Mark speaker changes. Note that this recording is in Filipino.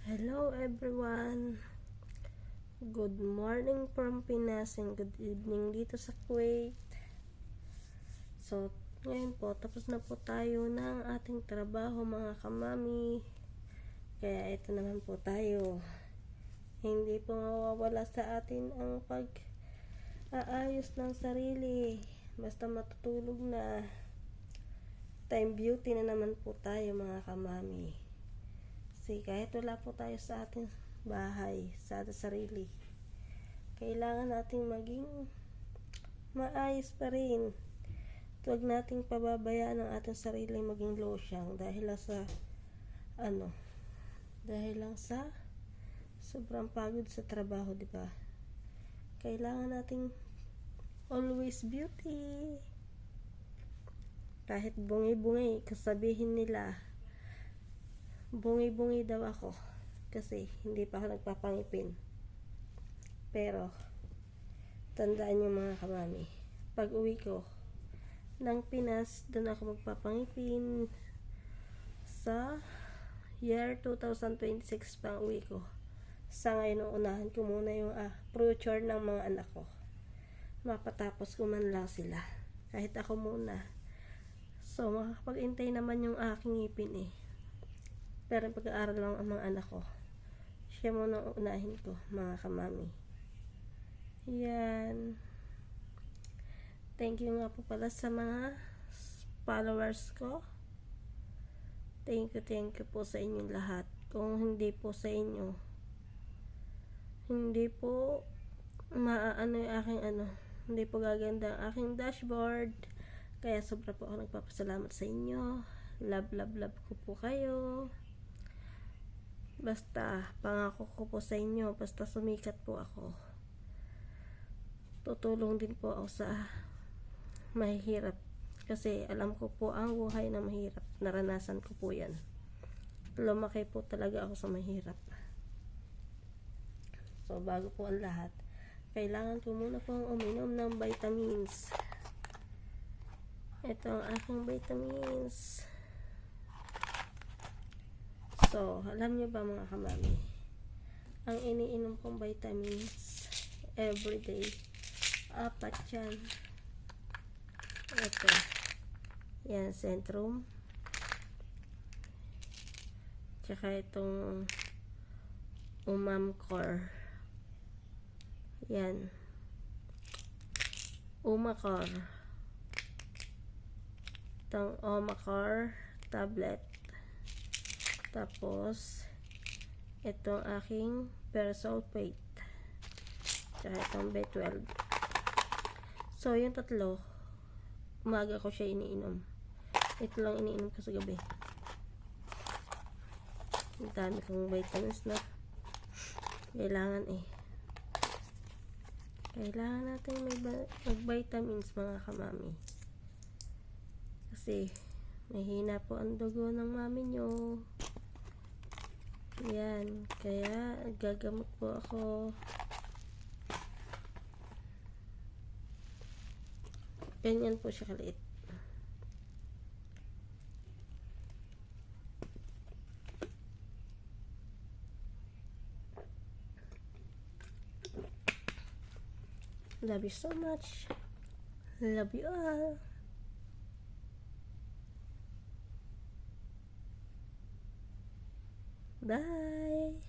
Speaker 1: Hello everyone! Good morning from Pinas and good evening dito sa Kuwait. So, ngayon po, tapos na po tayo ng ating trabaho mga kamami. Kaya ito naman po tayo. Hindi po mawawala sa atin ang pag-aayos ng sarili. Basta matutulog na. Time beauty na naman po tayo mga kamami. Kasi kahit wala po tayo sa ating bahay, sa ating sarili, kailangan nating maging maayos pa rin. Huwag nating pababayaan ang ating sarili maging losyang dahil lang sa sobrang pagod sa trabaho, di ba? Kailangan nating always beauty. Kahit bungi-bungi, kasabihin nila bungi-bungi daw ako kasi hindi pa ako nagpapangipin. Pero tandaan niyo mga kamami, pag uwi ko ng Pinas, doon ako magpapangipin. Sa year 2026 pang uwi ko. Sa ngayon, unahan ko muna yung future ng mga anak ko. Mapatapos ko man lang sila, kahit ako muna. So makakapag-intay naman yung aking ngipin pero pag-aaral lang ang mga anak ko. Siya muna ang unahin ko mga kamami. Yan. Thank you nga po pala sa mga followers ko. Thank you po sa inyong lahat. Kung hindi po sa inyo, hindi po maano yung aking hindi po gaganda ang aking dashboard. Kaya sobra po ako nagpapasalamat sa inyo. Love ko po kayo. Basta pangako ko po sa inyo, basta sumikat po ako, tutulong din po ako sa mahihirap. Kasi alam ko po ang buhay na mahirap. Naranasan ko po yan. Lumaki po talaga ako sa mahirap. So bago po ang lahat, kailangan ko muna pong uminom ng vitamins. Ito ang aking vitamins. So, alam nyo ba mga kamami, ang iniinom kong vitamins everyday, 4 yan. Ito, yan, Centrum, tsaka itong Umamcor, yan, Umacor, itong Omacor tablet. Tapos itong aking Persulfate, tsaka itong B12. So yung tatlo, umaga ko siya iniinom. Ito lang iniinom ko sa gabi. Ang dami kong vitamins na kailangan kailangan natin mag-vitamins mga kamami. Kasi mahina po ang dugo ng mami nyo. Yan, kaya gagamot po ako. Ganyan po siya kaliit. Love you so much. Love you all. Bye.